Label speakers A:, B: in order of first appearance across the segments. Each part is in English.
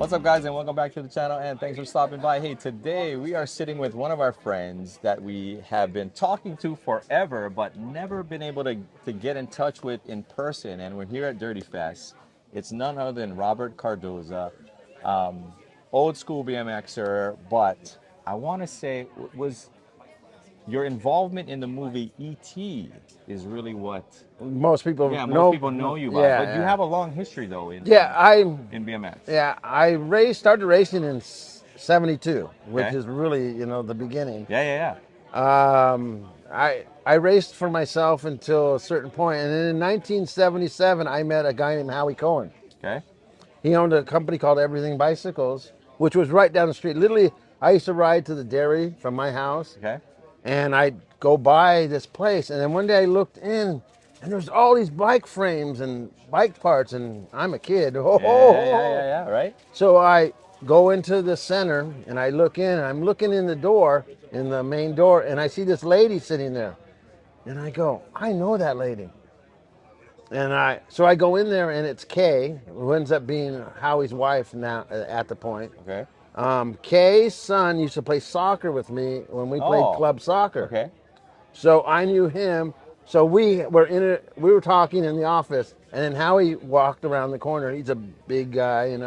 A: What's up, guys, and welcome back to the channel, and thanks for stopping by. Hey, today we are sitting with one of our friends that we have been talking to forever, but never been able to get in touch with in person, and we're here at DirtyFest. It's none other than Robert Cardoza, um, old school BMXer, but I want to say was your involvement in the movie E.T. is really what,
B: Most people
A: yeah, most
B: know.
A: people know you by.
B: Yeah,
A: But you
B: yeah.
A: have a long history though
B: Yeah,
A: in BMX.
B: I started racing in '72, which
A: Okay.
B: is really the beginning.
A: Yeah, yeah,
B: I raced for myself until a certain point, and then in 1977 I met a guy named Howie Cohen.
A: yeah. Okay.
B: He owned a company called Everything Bicycles, which was right down the street. Literally, I used to ride to the dairy from my house,
A: Okay.
B: and I'd go by this place. And then one day I looked in, and there's all these bike frames and bike parts, and I'm a kid.
A: Yeah. Right.
B: So I go into the center, and I look in, and I'm looking in the door, in the main door, and I see this lady sitting there. And I go, I know that lady. So I go in there, and it's Kay, who ends up being Howie's wife now at the point.
A: Okay.
B: Kay's son used to play soccer with me when we played
A: Oh.
B: club soccer.
A: Okay.
B: So I knew him. So we were talking in the office, and then Howie walked around the corner. He's a big guy,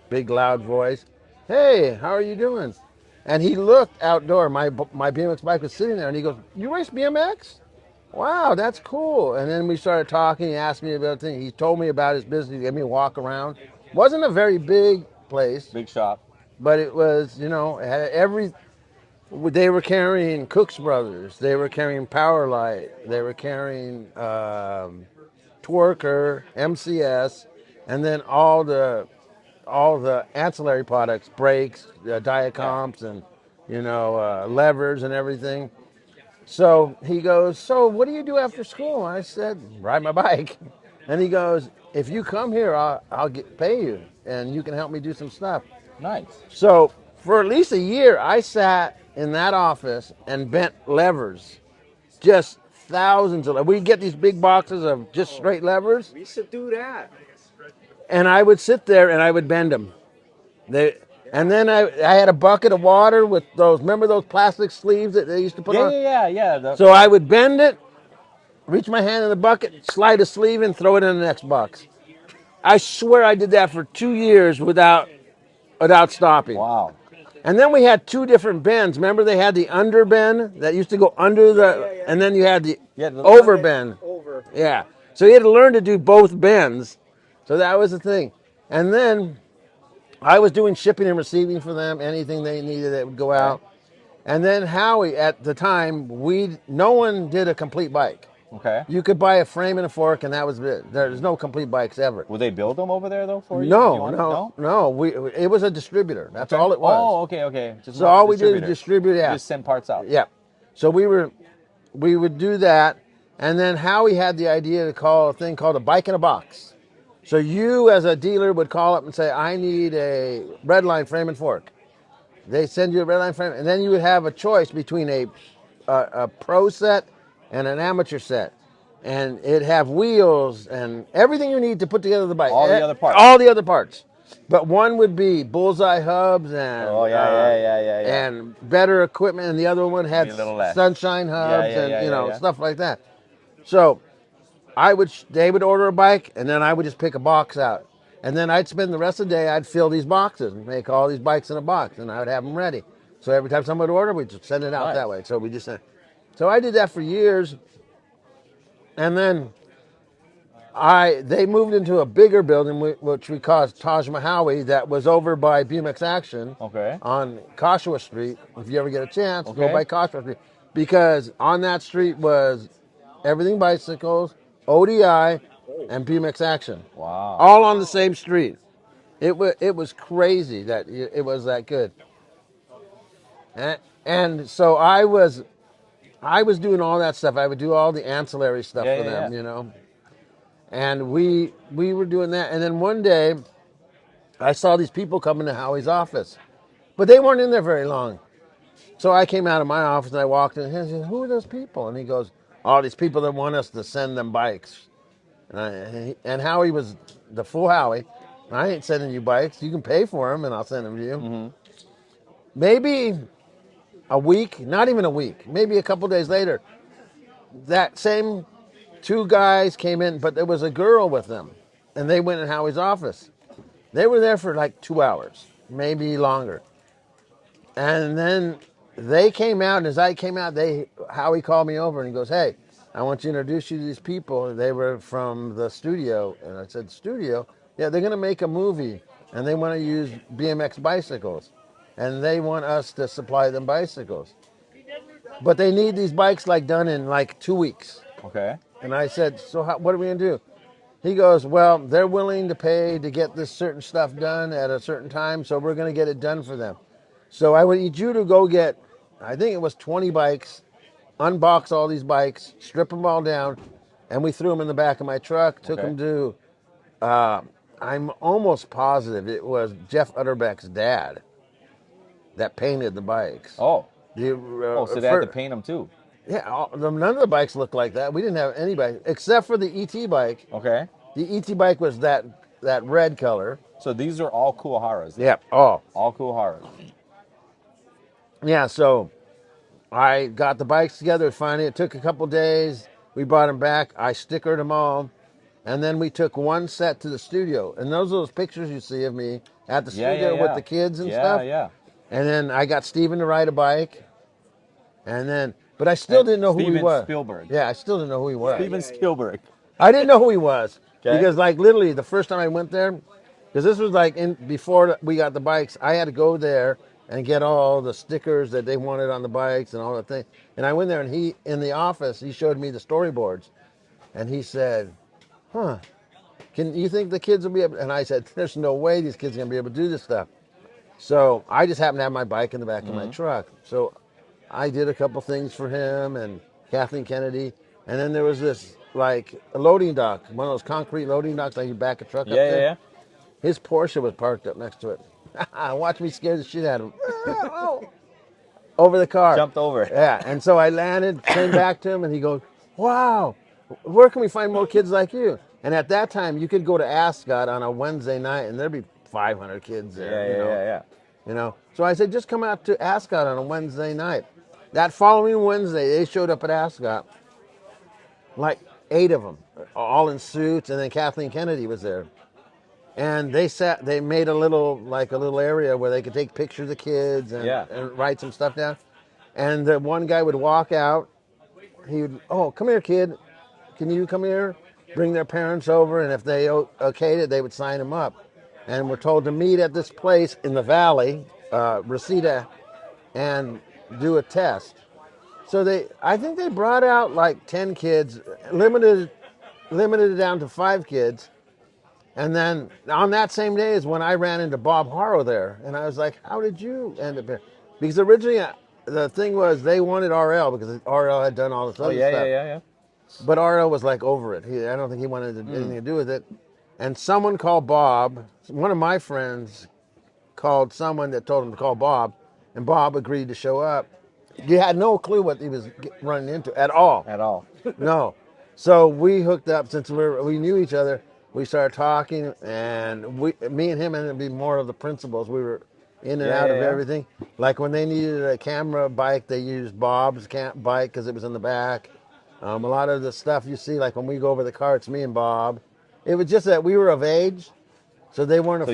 B: big loud voice. Hey, how are you doing? And he looked outdoor. My BMX bike was sitting there, and he goes, "You race BMX? Wow, that's cool." And then we started talking. He asked me about things. He told me about his business. He gave me a walk around. Wasn't a very big place,
A: Big shop.
B: but it was, it had every. They were carrying Cook's Brothers. They were carrying Powerlight. They were carrying Twerker, MCS, and then all the ancillary products, brakes,
A: Yeah.
B: Diacomps, and levers and everything. So he goes, "So what do you do after school?" I said, "Ride my bike." And he goes, "If you come here, I'll pay you, and you can help me do some stuff."
A: Nice.
B: So for at least a year, I sat in that office and bent levers, just thousands of. We'd get these big boxes of just straight levers,
A: We should do that.
B: and I would sit there and I would bend them. They, and then I had a bucket of water with those. Remember those plastic sleeves that they used to put
A: Yeah,
B: on?
A: yeah, yeah, yeah.
B: So I would bend it, reach my hand in the bucket, slide a sleeve in, throw it in the next box. I swear I did that for 2 years without stopping.
A: Wow.
B: And then we had two different bends. Remember, they had the under bend that used to go under and then you had the
A: Yeah, the
B: over bend.
A: over.
B: Yeah. So you had to learn to do both bends. So that was the thing. And then I was doing shipping and receiving for them. Anything they needed that would go
A: Okay.
B: out. And then Howie, at the time, no one did a complete bike.
A: Okay.
B: You could buy a frame and a fork, and that was it. There's no complete bikes ever.
A: Will they build them over there though for you? If you
B: No,
A: want it?
B: no,
A: No.
B: no. It was a distributor. That's
A: Okay.
B: all it was.
A: Oh, okay, okay. Just
B: So
A: more of
B: all
A: a
B: we did was
A: distributor.
B: distribute. Yeah,
A: Just send parts out.
B: yeah. So we would do that, and then Howie had the idea to call a thing called a bike in a box. So you, as a dealer, would call up and say, "I need a red line frame and fork." They send you a red line frame, and then you would have a choice between a pro set and an amateur set, and it'd have wheels and everything you need to put together the bike.
A: All the other parts.
B: All the other parts. But one would be bullseye hubs
A: Oh yeah.
B: and better equipment, and the other one had
A: Be a little less.
B: sunshine hubs
A: Yeah.
B: stuff like that. So they would order a bike, and then I would just pick a box out. And then I'd spend the rest of the day, I'd fill these boxes and make all these bikes in a box, and I would have them ready. So every time somebody would order, we'd just send it out
A: Nice.
B: that way. So we just sent. So I did that for years, and then they moved into a bigger building, which we called Taj Mahal, that was over by BMX Action
A: Okay.
B: on Koshawa Street. If you ever get a chance, go
A: Okay.
B: by Koshawa Street, because on that street was Everything Bicycles, ODI, and BMX Action,
A: Wow.
B: all on the same street. It was crazy that it was that good. And so I was doing all that stuff. I would do all the ancillary stuff
A: Yeah,
B: for
A: yeah,
B: them. And we were doing that. And then one day, I saw these people come into Howie's office, but they weren't in there very long. So I came out of my office and I walked in and I said, "Who are those people?" And he goes, "All these people that want us to send them bikes." And Howie was the full Howie. I ain't sending you bikes. You can pay for them, and I'll send them to you.
A: Mm-hmm.
B: Maybe a week, not even a week, maybe a couple days later, that same two guys came in, but there was a girl with them, and they went in Howie's office. They were there for like 2 hours, maybe longer. And then they came out, and as I came out, Howie called me over and he goes, "Hey, I want to introduce you to these people." They were from the studio, and I said, "Studio? Yeah, they're going to make a movie, and they want to use BMX bicycles, and they want us to supply them bicycles, but they need these bikes like done in like 2 weeks."
A: Okay.
B: And I said, "So what are we going to do?" He goes, "Well, they're willing to pay to get this certain stuff done at a certain time, so we're going to get it done for them. So I would need you to go get, I think it was 20 bikes, unbox all these bikes, strip them all down, and we threw them in the back of my truck, took
A: Okay.
B: them to, I'm almost positive it was Jeff Utterbeck's dad that painted the bikes.
A: Oh.
B: The,
A: Oh, so they had to paint them too.
B: Yeah, none of the bikes looked like that. We didn't have any bike except for the ET bike.
A: Okay.
B: The ET bike was that red color.
A: So these are all Kuwaharas.
B: Yeah. Oh.
A: All Kuwaharas.
B: Yeah. So I got the bikes together. Finally, it took a couple days. We brought them back. I stickered them all, and then we took one set to the studio. And those pictures you see of me at the studio with the kids and stuff.
A: Yeah.
B: And then I got Steven to ride a bike, and then, but I still didn't know who he
A: Steven
B: was.
A: Spielberg.
B: Yeah, I still didn't know who he was.
A: Steven Spielberg.
B: I didn't know who he was.
A: Okay.
B: Because like literally the first time I went there, because this was like before we got the bikes, I had to go there and get all the stickers that they wanted on the bikes and all the things. And I went there and he, in the office, he showed me the storyboards. And he said, "Huh, can you think the kids will be able?" And I said, "There's no way these kids are going to be able to do this stuff." So I just happened to have my bike in the back of my truck. So I did a couple things for him and Kathleen Kennedy. And then there was this like a loading dock, one of those concrete loading docks like you back a truck up there.
A: Yeah.
B: His Porsche was parked up next to it. Watch me scare the shit out of him. Over the car.
A: Jumped over.
B: Yeah, and so I landed, came back to him, and he goes, "Wow, where can we find more kids like you?" And at that time, you could go to Ascot on a Wednesday night, and there'd be 500 kids there.
A: Yeah.
B: You know. So I said, "Just come out to Ascot on a Wednesday night." That following Wednesday, they showed up at Ascot, like 8 of them, all in suits, and then Kathleen Kennedy was there. And they made a little area where they could take pictures of the kids and write some stuff down. And the one guy would walk out. He would, "Oh, come here, kid. Can you come here?" Bring their parents over, and if they okayed it, they would sign them up. And we're told to meet at this place in the valley, Reseda, and do a test. So I think they brought out like 10 kids, limited it down to 5 kids. And then on that same day is when I ran into Bob Harrow there. And I was like, "How did you end up here?" Because originally the thing was they wanted RL because RL had done all this other stuff.
A: Yeah.
B: But RL was like over it. I don't think he wanted anything to do with it. And someone called Bob. One of my friends called someone that told him to call Bob. And Bob agreed to show up. You had no clue what he was running into at all.
A: At all.
B: No. So we hooked up since we knew each other. We started talking, and me and him ended up being more of the principals. We were in and out of everything. Like when they needed a camera bike, they used Bob's bike because it was in the back. A lot of the stuff you see, like when we go over the car, it's me and Bob. It was just that we were of age, so they weren't.
A: So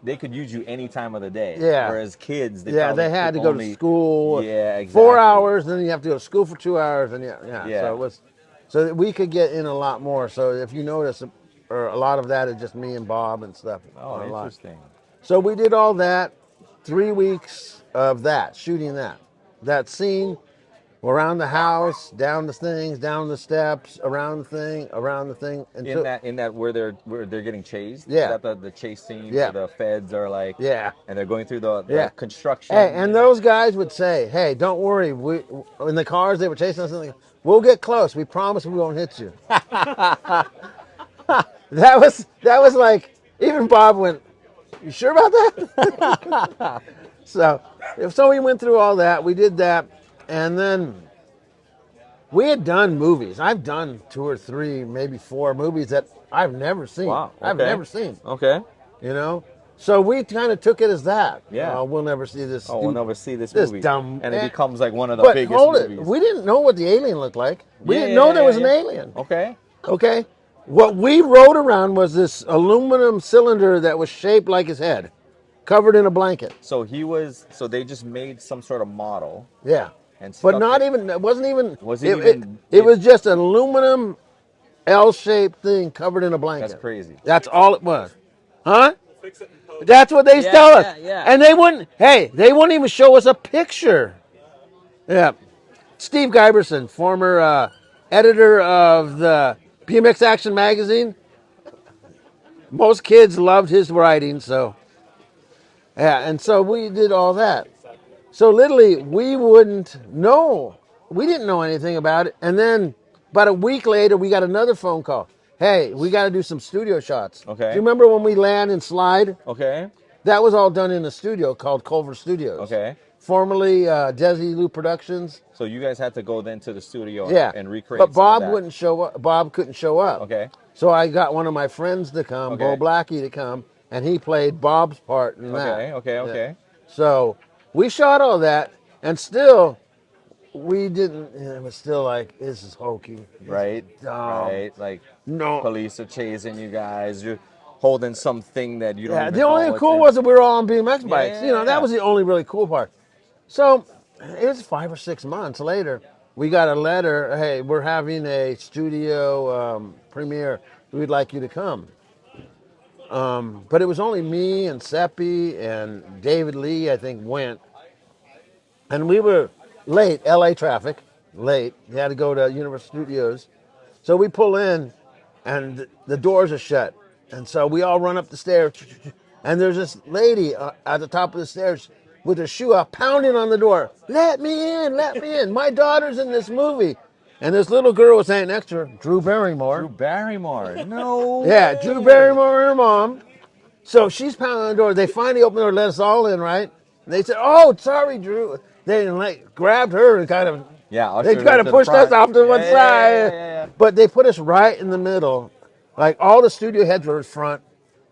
A: they could use you any time of the day.
B: Yeah.
A: Whereas kids, they
B: had to go to school.
A: Yeah, exactly.
B: 4 hours, then you have to go to school for 2 hours, and so we could get in a lot more. So if you notice, or a lot of that is just me and Bob and stuff.
A: Oh, interesting.
B: So we did all that, 3 weeks of that, shooting that scene, around the house, down the things, down the steps, around the thing.
A: In that where they're getting chased.
B: Yeah.
A: Is that the chase scene?
B: Yeah.
A: Where the feds are like.
B: Yeah.
A: And they're going through the construction.
B: Hey, and those guys would say, "Hey, don't worry. We in the cars they were chasing us. And we'll get close. We promise we won't hit you." That was like, even Bob went, "You sure about that?" So we went through all that. We did that, and then we had done movies. I've done 2 or 3, maybe 4 movies that I've never seen.
A: Wow. Okay.
B: I've never seen.
A: Okay.
B: you know. So we kind of took it as that.
A: Yeah.
B: We'll never see this.
A: Oh, we'll never see this
B: this
A: movie.
B: dumb.
A: And it becomes like one of the
B: But
A: biggest
B: hold it,
A: movies.
B: we didn't know what the alien looked like. We
A: Yeah,
B: didn't
A: yeah,
B: know
A: yeah,
B: there
A: yeah,
B: was an
A: yeah.
B: alien.
A: Okay.
B: Okay, what we rode around was this aluminum cylinder that was shaped like his head, covered in a blanket.
A: So they just made some sort of model
B: Yeah,
A: and
B: but
A: stuck
B: not
A: it.
B: even. It wasn't even.
A: Was it
B: It, it,
A: even?
B: it was just an aluminum L-shaped thing covered in a blanket.
A: That's crazy.
B: That's all it was, huh? That's what they
A: Yeah,
B: tell us.
A: yeah, yeah.
B: And they wouldn't. Hey, they wouldn't even show us a picture. Yeah, Steve Giberson, former editor of the BMX Action magazine. Most kids loved his writing, so yeah, and so we did all that. So literally, we wouldn't know. We didn't know anything about it. And then about a week later, we got another phone call. Hey, we got to do some studio shots.
A: Okay.
B: Do you remember when we land and slide?
A: Okay.
B: That was all done in a studio called Culver Studios.
A: Okay.
B: Formerly Desi Lou Productions.
A: So you guys had to go then to the studio
B: Yeah.
A: and recreate.
B: But
A: some of
B: Bob
A: that.
B: wouldn't show up. Bob couldn't show up.
A: Okay.
B: So I got one of my friends to come,
A: Okay.
B: Bo Blackie, to come, and he played Bob's part in that.
A: Okay. Okay. Okay.
B: So we shot all that, and still, we didn't. It was still like, this is hokey. This
A: Right.
B: is dumb.
A: Right. Like
B: No.
A: police are chasing you guys. You're holding something that you don't
B: Yeah,
A: even
B: the
A: know
B: only thing
A: what's
B: cool
A: in.
B: was that we were all on BMX bikes.
A: Yeah,
B: You know,
A: yeah.
B: that was the only really cool part. So it was 5 or 6 months later. We got a letter. Hey, we're having a studio premiere. We'd like you to come. But it was only me and Seppi and David Lee, I think, went. And we were late, LA traffic, late. We had to go to Universal Studios. So we pull in, and the doors are shut. And so we all run up the stairs. And there's this lady at the top of the stairs with her shoe out, pounding on the door. Let me in, let me in. My daughter's in this movie. And this little girl was saying next to her, Drew Barrymore.
A: Drew Barrymore. No.
B: Yeah,
A: way.
B: Drew Barrymore and her mom. So she's pounding on the door. They finally opened the door, let us all in, right? And they said, "Oh, sorry, Drew." They like grabbed her and kind of,
A: Yeah.
B: they
A: ushered
B: kind
A: her
B: of
A: to the
B: pushed us
A: front.
B: off to one
A: Yeah,
B: side.
A: yeah, yeah.
B: But they put us right in the middle. Like all the studio heads were in front.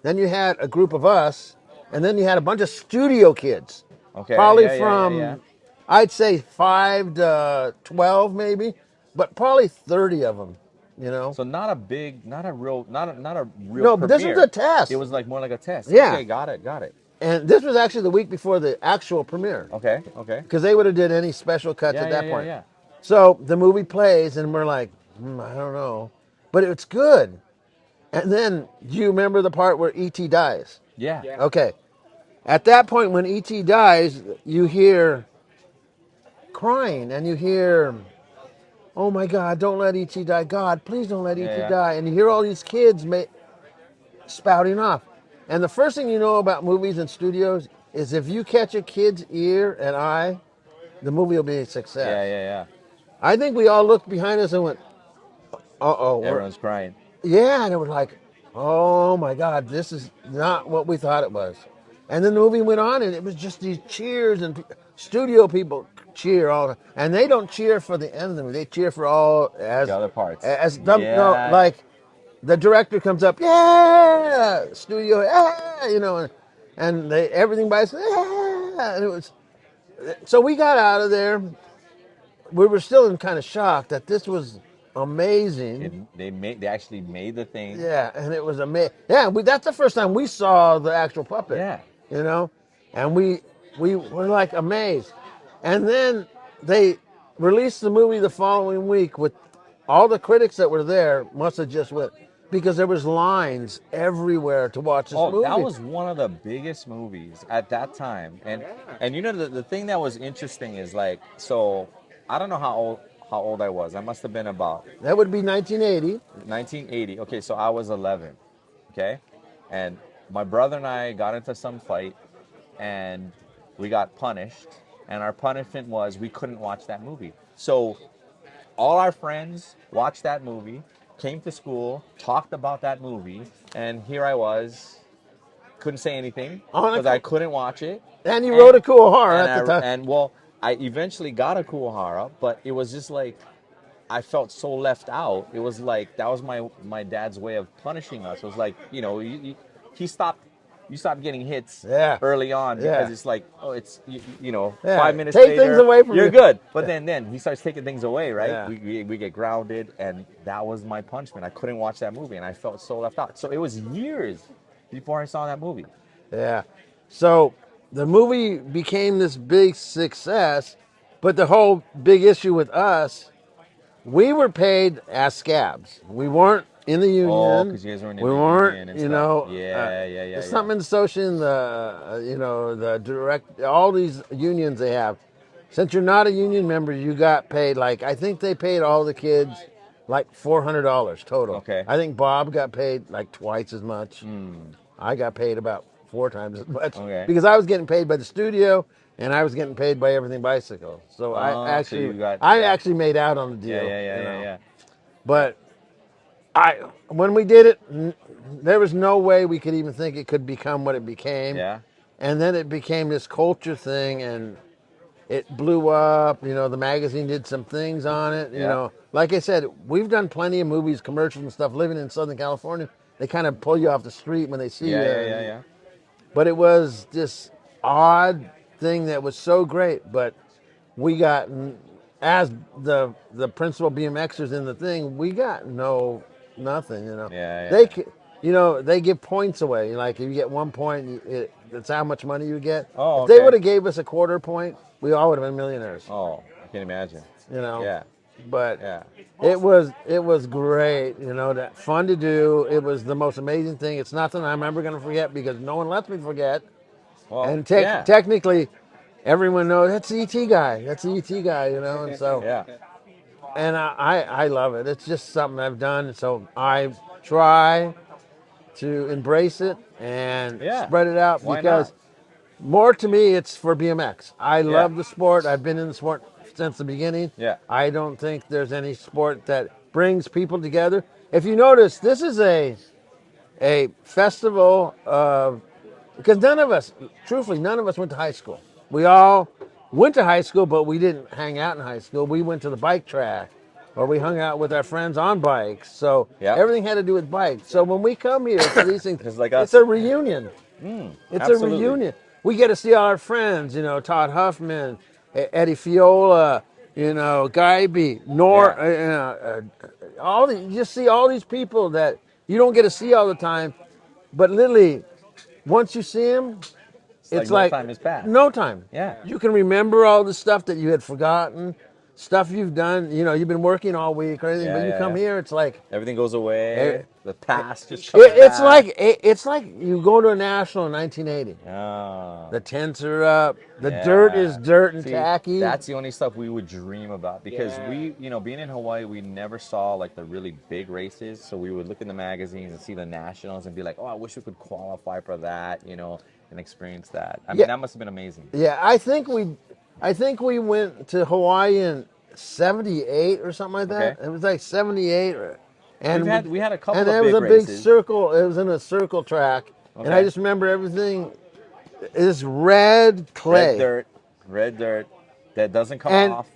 B: Then you had a group of us, and then you had a bunch of studio kids.
A: Okay.
B: Probably
A: Yeah, yeah, yeah, yeah.
B: from, I'd say 5 to 12 maybe, but probably 30 of them. You know.
A: So not a big, not a real
B: No, but this was
A: premiere.
B: a test.
A: It was like more like a test.
B: Yeah.
A: Okay, got it, got it.
B: And this was actually the week before the actual premiere.
A: Okay, okay.
B: Because they would have did any special cuts
A: Yeah,
B: at
A: yeah,
B: that
A: yeah,
B: point.
A: yeah.
B: So the movie plays, and we're like, I don't know, but it's good. And then you remember the part where E.T. dies?
A: Yeah.
B: Okay. At that point, when E.T. dies, you hear crying, and you hear, "Oh my God, don't let E.T. die! God, please don't let E.T.
A: Yeah.
B: die!" And you hear all these kids spouting off. And the first thing you know about movies and studios is if you catch a kid's ear and eye, the movie will be a success.
A: Yeah, yeah, yeah.
B: I think we all looked behind us and went, uh-oh.
A: Everyone's crying.
B: Yeah, and it was like, oh my God, this is not what we thought it was. And then the movie went on, and it was just these cheers, and studio people cheer all, and they don't cheer for the end of the movie. They cheer for all as
A: The other parts.
B: as them,
A: Yeah.
B: no, like the director comes up, yeah, studio, yeah, you know, and they everything by itself, yeah, and it was. So we got out of there. We were still in kind of shock that this was amazing.
A: They actually made the thing.
B: Yeah, and it was amazing. Yeah, that's the first time we saw the actual puppet.
A: Yeah.
B: You know, and we were like amazed. And then they released the movie the following week with all the critics that were there must have just went because there was lines everywhere to watch this movie.
A: That was one of the biggest movies at that time. And you know the thing that was interesting is like, so I don't know how old I was. I must have been about
B: That would be 1980.
A: 1980. Okay, so I was 11. Okay, and my brother and I got into some fight, and we got punished. And our punishment was we couldn't watch that movie. So all our friends watched that movie, came to school, talked about that movie, and here I was, couldn't say anything because I couldn't watch it.
B: And you wrote a Kuwahara at the time.
A: And well, I eventually got a Kuwahara, but it was just like I felt so left out. It was like that was my dad's way of punishing us. It was like, you know, he stopped you stop getting hits
B: Yeah.
A: early on because
B: Yeah.
A: it's like, oh, it's you know,
B: Yeah.
A: 5 minutes
B: Take things
A: later
B: away from
A: you're
B: you.
A: good. But then he starts taking things away, right?
B: Yeah.
A: We get grounded, and that was my punishment. I couldn't watch that movie, and I felt so left out. So it was years before I saw that movie.
B: Yeah. So the movie became this big success, but the whole big issue with us, we were paid as scabs. We weren't in the
A: Oh,
B: union.
A: because you guys weren't in
B: We
A: the
B: weren't,
A: union and stuff. Yeah, yeah, yeah,
B: there's
A: yeah.
B: something in the social, the, the direct, all these unions they have. Since you're not a union member, you got paid like, I think they paid all the kids like $400 total.
A: Okay.
B: I think Bob got paid like twice as much. I got paid about 4 times as much
A: Okay.
B: because I was getting paid by the studio and I was getting paid by Everything Bicycle. So
A: Oh, so you got
B: I
A: yeah,
B: actually made out on the
A: yeah,
B: deal.
A: yeah, yeah, yeah, yeah.
B: But when we did it, there was no way we could even think it could become what it became.
A: Yeah.
B: And then it became this culture thing, and it blew up. The magazine did some things on it.
A: Yeah.
B: Like I said, we've done plenty of movies, commercials, and stuff. Living in Southern California, they kind of pull you off the street when they see
A: Yeah,
B: you.
A: yeah, yeah, yeah.
B: But it was this odd thing that was so great. But we got, as the principal BMXers in the thing, we got nothing.
A: Yeah,
B: They
A: yeah.
B: c- they give points away. Like if you get 1 point, that's how much money you get.
A: Oh,
B: If they would
A: okay.
B: have gave us a quarter point, we all would have been millionaires.
A: Oh, I can imagine.
B: You know.
A: Yeah,
B: But
A: yeah.
B: it was great. That fun to do. It was the most amazing thing. It's nothing I'm ever going to forget because no one lets me forget.
A: Well,
B: And
A: yeah,
B: technically, everyone knows that's the ET guy. That's the ET guy, And so,
A: yeah.
B: and I love it. It's just something I've done. So I try to embrace it and
A: Yeah.
B: spread it out
A: Why
B: because
A: not?
B: more to me, it's for BMX. I
A: Yeah.
B: love the sport. I've been in the sport since the beginning.
A: Yeah.
B: I don't think there's any sport that brings people together. If you notice, this is a festival of, because truthfully, none of us went to high school. We all went to high school, but we didn't hang out in high school. We went to the bike track or we hung out with our friends on bikes. So
A: Yeah.
B: everything had to do with bikes. So when we come here for these things,
A: Just like
B: it's
A: us.
B: a reunion. It's a
A: Absolutely.
B: reunion. We get to see all our friends, Todd Huffman, Eddie Fiola, Guyby,
A: Yeah.
B: you just see all these people that you don't get to see all the time, but literally, once you see them,
A: It's
B: it's
A: like no
B: like
A: time has passed.
B: no time.
A: Yeah.
B: You can remember all the stuff that you had forgotten, stuff you've done. You've been working all week or anything,
A: Yeah,
B: but you
A: yeah,
B: come
A: yeah.
B: here, it's like
A: Everything goes away.
B: Eh,
A: The past just comes
B: it's
A: back.
B: like you go to a national in 1980.
A: Oh,
B: The tents are up. The dirt is
A: yeah.
B: dirt and
A: See,
B: tacky.
A: that's the only stuff we would dream about because being in Hawaii, we never saw like the really big races. So we would look in the magazines and see the nationals and be like, oh, I wish we could qualify for that, and experience that. I mean,
B: Yeah,
A: that must have been amazing.
B: yeah. I think we went to Hawaii in '78 or something like
A: Okay.
B: that. It was like '78, and
A: We had a
B: and
A: couple of
B: there was
A: big
B: a big
A: races.
B: circle. It was in a circle track, and I
A: Okay.
B: just remember everything is red
A: Red
B: clay.
A: dirt, red dirt that doesn't come
B: And
A: off,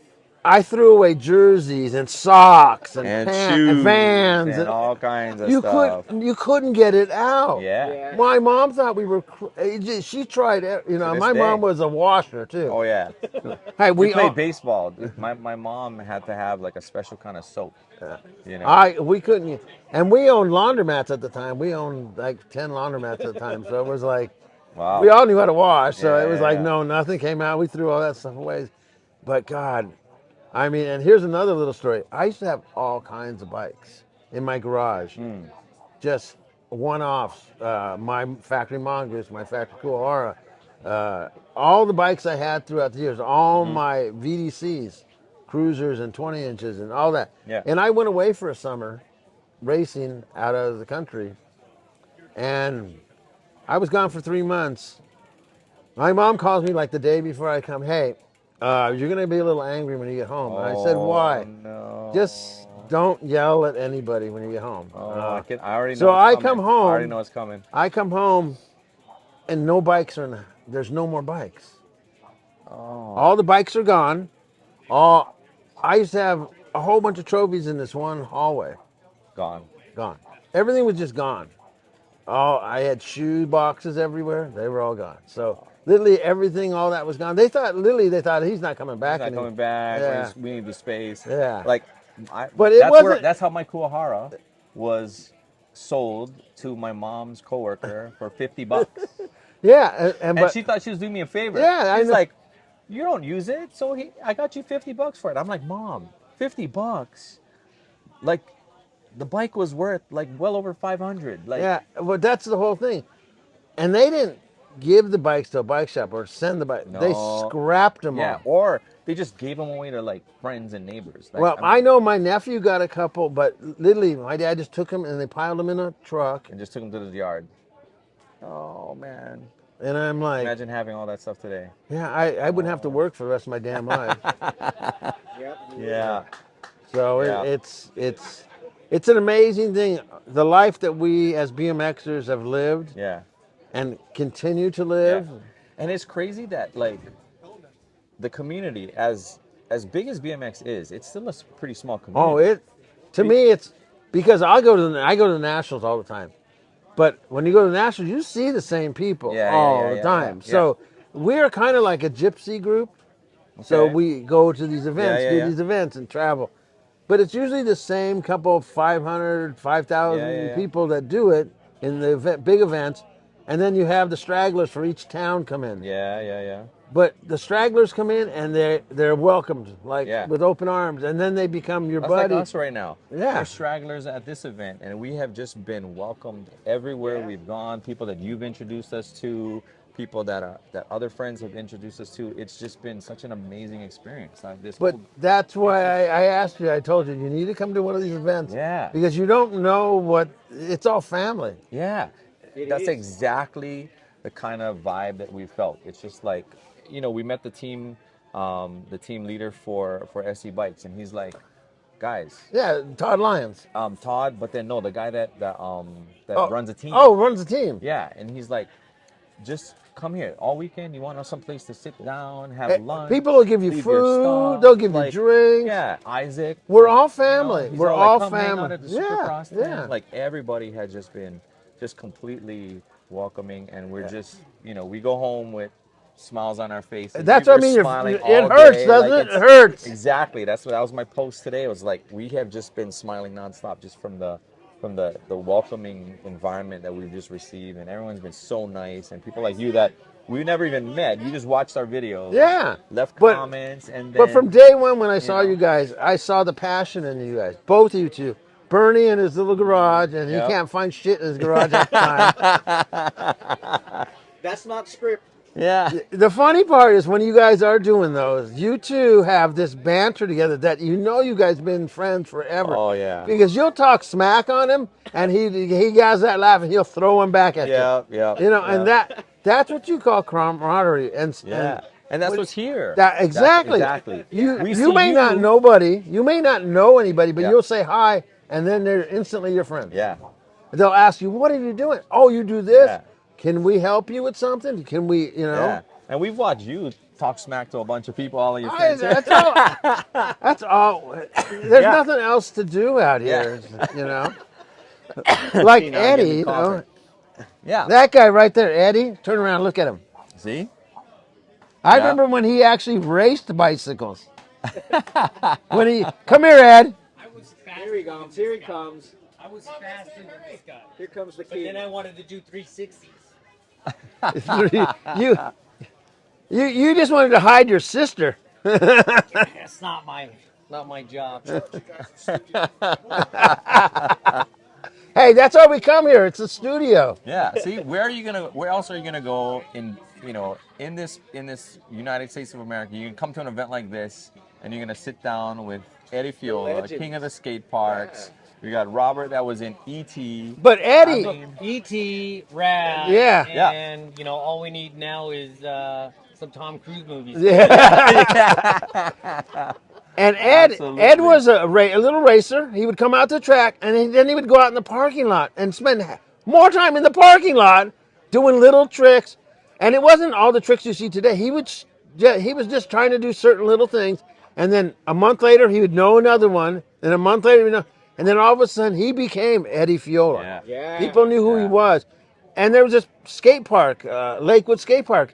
B: I threw away jerseys and socks and
A: and
B: pants and
A: shoes
B: Vans
A: and all kinds of
B: you
A: stuff.
B: couldn't get it out.
A: Yeah.
B: My mom thought we were. She tried.
A: To this
B: My mom
A: day.
B: was a washer too.
A: Oh yeah.
B: Hey,
A: We
B: we
A: played
B: all,
A: baseball. My mom had to have like a special kind of soap. You know.
B: we couldn't, and we owned laundromats at the time. We owned like 10 laundromats at the time, so it was like
A: Wow.
B: we all knew how to wash. So
A: Yeah,
B: it was
A: yeah,
B: like
A: yeah.
B: no, nothing came out. We threw all that stuff away. But God, I mean, and here's another little story. I used to have all kinds of bikes in my garage, just one-offs. My factory Mongoose, my factory Kuwahara, all the bikes I had throughout the years, all my VDCs, cruisers and 20 inches and all that.
A: Yeah.
B: And I went away for a summer racing out of the country, and I was gone for 3 months. My mom calls me like the day before I come. Hey, you're gonna be a little angry when you get home. And I said,
A: Oh
B: why?
A: no.
B: Just don't yell at anybody when you get home.
A: Oh, I already know
B: So
A: it's
B: I
A: coming.
B: come
A: I already
B: home.
A: know it's coming.
B: I come home, and no bikes are. There's no more bikes.
A: Oh.
B: All the bikes are gone. All I used to have a whole bunch of trophies in this one hallway.
A: Gone.
B: Gone. Everything was just gone. I had shoe boxes everywhere. They were all gone. So literally everything, all that was gone. They thought he's not coming
A: He's
B: back
A: not
B: anymore.
A: coming back.
B: Yeah,
A: We need the space.
B: yeah.
A: Like,
B: But it wasn't.
A: that's how my Kuwahara was sold to my mom's coworker for $50.
B: Yeah, and
A: And
B: but
A: she thought she was doing me a favor.
B: yeah, I
A: She's
B: know.
A: like, "You don't use it, so I got you $50 for it." I'm like, "Mom, $50? Like, the bike was worth like well over 500. Like,
B: Yeah, but that's the whole thing. And they didn't give the bikes to a bike shop or send the bike. They
A: no,
B: scrapped them
A: yeah,
B: all.
A: or they just gave them away to like friends and neighbors. Like,
B: Well, I know my nephew got a couple, but literally my dad just took them and they piled them in a truck.
A: and just took them to the yard. Oh man,
B: And I'm like,
A: imagine having all that stuff today.
B: yeah, I wouldn't have to work for the rest of my damn life.
A: Yeah,
B: So
A: Yeah.
B: it's an amazing thing. The life that we as BMXers have lived
A: yeah,
B: and continue to
A: yeah.
B: live.
A: And it's crazy that like the community, as big as BMX is, it's still a pretty small community.
B: Oh, to me it's because I go to the nationals all the time. But when you go to the nationals, you see the same people
A: Yeah, yeah,
B: all
A: yeah,
B: the
A: yeah,
B: time.
A: yeah,
B: So we're kind of like a gypsy group. So
A: Okay.
B: we go to these events,
A: yeah,
B: do
A: yeah.
B: these events, and travel. But it's usually the same couple of 500, 5,000
A: Yeah, yeah, yeah.
B: people that do it in the big events. And then you have the stragglers for each town come in.
A: Yeah, yeah, yeah.
B: But the stragglers come in and they're welcomed like
A: Yeah.
B: with open arms, and then they become your
A: That's
B: buddy.
A: like us right now.
B: Yeah.
A: We're stragglers at this event, and we have just been welcomed everywhere we've gone. People that you've introduced us to, people that other friends have introduced us to. It's just been such an amazing experience. Like this.
B: But that's why I asked you. I told you you need to come to one of these events.
A: Yeah.
B: Because you don't know what it's all family.
A: Yeah, that's exactly the kind of vibe that we felt. It's just like, we met the team leader for SC Bikes, and he's like, guys,
B: Yeah, Todd Lyons.
A: Todd, but then no, the guy that runs a team.
B: Oh, runs the team.
A: Yeah, and he's like, just come here all weekend. You want someplace to sit down, have lunch.
B: People will give you
A: leave your
B: food.
A: stuff,
B: They'll give
A: like,
B: you drinks.
A: Yeah, Isaac.
B: We're all family.
A: He's
B: We're
A: like,
B: all
A: come hang
B: family.
A: out at the
B: Yeah,
A: Supercross tent.
B: yeah.
A: Like everybody has just been just completely welcoming, and we're just we go home with smiles on our faces.
B: That's
A: We're
B: what I mean.
A: smiling
B: It
A: all
B: hurts,
A: day.
B: doesn't
A: Like,
B: it? It hurts.
A: Exactly. That was my post today. It was like we have just been smiling nonstop just from the welcoming environment that we've just received, and everyone's been so nice, and people like you that we never even met. You just watched our videos.
B: Yeah.
A: Left
B: But-
A: comments, and then,
B: But from day one, when I saw
A: know.
B: you guys, I saw the passion in you guys. Both of you two. Bernie in his little garage, and he
A: Yep.
B: can't find shit in his garage at the time.
C: That's not script.
A: yeah.
B: The funny part is when you guys are doing those, you two have this banter together that you guys been friends forever.
A: Oh, yeah.
B: Because you'll talk smack on him, and he has that laugh, and he'll throw him back at
A: Yeah,
B: you.
A: yeah.
B: And that's what you call camaraderie.
A: Yeah, and that's what's here.
B: Exactly.
A: Exactly.
B: You
A: We
B: you
A: see
B: may not know anybody, but
A: Yeah.
B: you'll say hi, and then they're instantly your friend.
A: Yeah,
B: They'll ask you, "What are you doing?" "Oh, you do this.
A: Yeah.
B: Can we help you with something? Can we,
A: yeah. And we've watched you talk smack to a bunch of people, all of your
B: I-
A: friends.
B: that's all. That's all. There's
A: Yeah.
B: nothing else to do out
A: Yeah.
B: here, Like
A: See, now I'm
B: Eddie,
A: getting coffee. Yeah.
B: that guy right there, Eddie. Turn around, and look at him.
A: See?
B: I
A: Yeah.
B: remember when he actually raced bicycles. Come here, Ed.
D: I was fast.
C: Here he comes. Here he comes.
D: I was faster than this guy.
C: Here comes the
D: But
C: key.
D: then I wanted to do 360s.
B: you just wanted to hide your sister.
D: That's not my job.
B: Hey, that's why we come here. It's a studio.
A: Yeah. See, where else are you gonna go in this United States of America? You can come to an event like this, and you're gonna sit down with Eddie Fiola,
C: legends.
A: king of the skate parks. We got Robert that was in E.T.
B: But Eddie,
A: I mean,
D: E.T., Rad,
B: Yeah.
A: Yeah.
D: and all we need now is some Tom Cruise movies.
B: and Ed
A: Absolutely.
B: was a little racer. He would come out to the track, and then he would go out in the parking lot and spend more time in the parking lot doing little tricks. And it wasn't all the tricks you see today. He was just trying to do certain little things, and then a month later he would know another one, and a month later and then all of a sudden he became Eddie Fiola.
A: Yeah.
C: Yeah.
B: People knew who he
A: Yeah.
B: was. And there was this skate park, Lakewood Skate Park.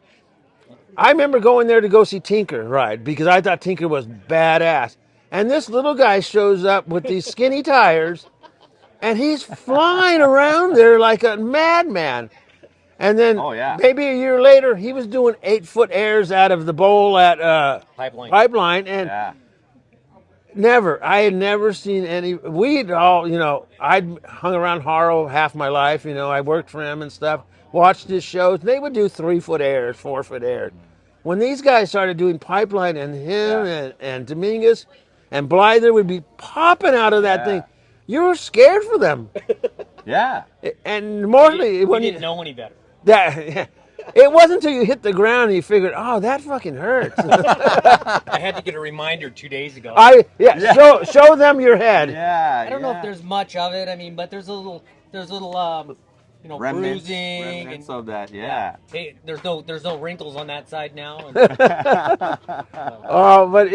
B: I remember going there to go see Tinker ride because I thought Tinker was badass. And this little guy shows up with these skinny tires, and he's flying around there like a madman. And then
A: Oh, yeah.
B: maybe a year later, he was doing 8-foot airs out of the bowl at Pipeline, and
A: Yeah.
B: I had never seen any. We'd all, I'd hung around Haro half my life. I worked for him and stuff. Watched his shows. They would do 3-foot airs, 4-foot airs. When these guys started doing Pipeline, and him and Dominguez and Blyther would be popping out of that thing, you were scared for them.
A: Yeah.
B: And mostly
D: We
B: when
D: didn't know any better.
B: it wasn't until you hit the ground and you figured, oh, that fucking hurts.
D: I had to get a reminder 2 days ago.
B: Show them your head.
A: Yeah.
D: I don't know if there's much of it. I mean, but there's a little
A: remnants
D: bruising
A: of that. Yeah.
D: Hey, there's no wrinkles on that side now.
B: Oh, but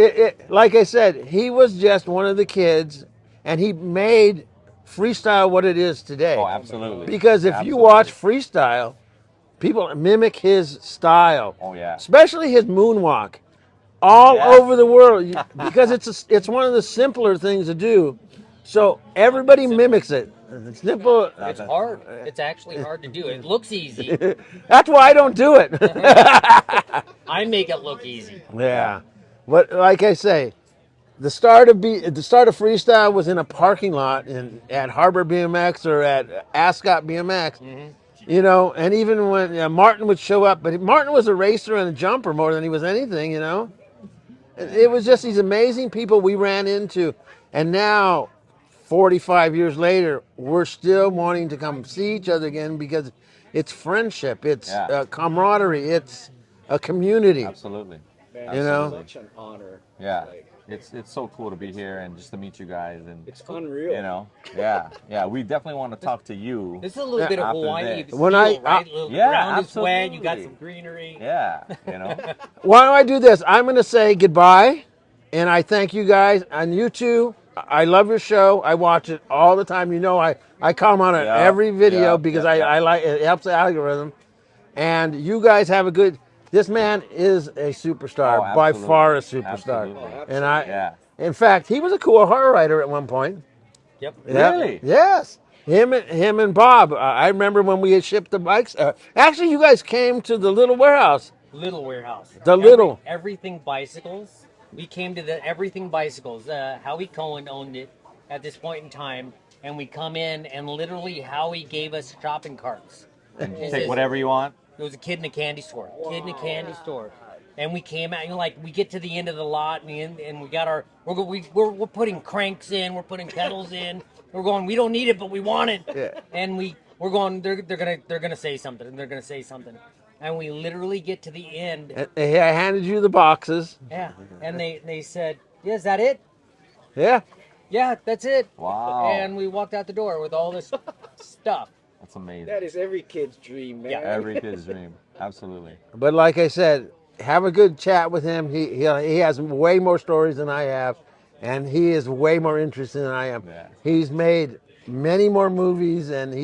B: like I said, he was just one of the kids, and he made freestyle what it is today.
A: Oh, absolutely.
B: Because if you watch freestyle, people mimic his style.
A: Oh, yeah.
B: Especially his moonwalk. All over the world, because it's one of the simpler things to do. So everybody mimics it. It's simple.
D: It's hard. It's actually hard to do. It looks easy.
B: That's why I don't do it.
D: I make it look easy.
B: Yeah, but like I say, the start of freestyle was in a parking lot at Harbor BMX or at Ascot BMX. And even when Martin would show up, but Martin was a racer and a jumper more than he was anything. It was just these amazing people we ran into, and now, 45 years later, we're still wanting to come see each other again because it's friendship, it's camaraderie, it's a community.
A: Absolutely.
C: Man, such an honor.
A: Yeah. It's so cool to be here and just to meet you guys, and
C: it's unreal.
A: Yeah. We definitely want to talk to you.
D: This is a little bit of
A: after
D: Hawaii
A: this.
D: feel,
B: When
D: right?
B: I-
D: The ground is wet.
A: absolutely.
D: You got some greenery.
A: Yeah.
B: Why don't I do this? I'm going to say goodbye, and I thank you guys, and you too. I love your show. I watch it all the time. I comment on every video because I like it. Helps the algorithm. And you guys have a good. This man is a superstar, by far a superstar.
A: Absolutely.
B: And in fact, he was a Kuwahara rider at one point.
D: Yep.
A: Really?
B: Yes. Him and Bob. I remember when we had shipped the bikes. Actually, you guys came to the little warehouse.
D: Little warehouse. Everything bicycles. We came to the Everything Bicycles. Howie Cohen owned it at this point in time, and we come in and literally Howie gave us shopping carts.
A: Take whatever you want.
D: It was a kid in a candy store. And we came out, we get to the end of the lot, and we got we're putting cranks in, we're putting pedals in. We're going, we don't need it, but we want it. Yeah. And we're going, they're gonna say something, and they're gonna say something. And we literally get to the end.
B: I handed you the boxes.
D: Yeah. And they said, yeah, is that it?
B: Yeah.
D: Yeah, that's it.
A: Wow.
D: And we walked out the door with all this stuff.
A: That's amazing.
C: That is every kid's dream, man.
D: Yeah.
A: Every kid's dream. Absolutely.
B: But like I said, have a good chat with him. He has way more stories than I have, and he is way more interesting than I am.
A: Yeah.
B: He's made many more movies, and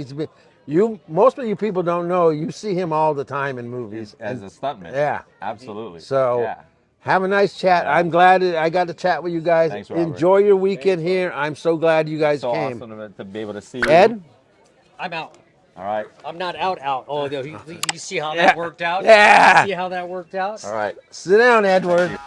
B: most of you people don't know, you see him all the time in movies.
A: As a stuntman.
B: Yeah.
A: Absolutely.
B: So have a nice chat. Yeah. I'm glad I got to chat with you guys.
A: Thanks, Robert.
B: Enjoy your weekend here. I'm so glad you guys came.
A: So awesome to be able to see
B: Ed?
A: you.
D: I'm out.
A: All right.
D: I'm not out. Oh, you see how that worked out?
B: Yeah.
D: See how that worked out?
B: All right. Sit down, Edward.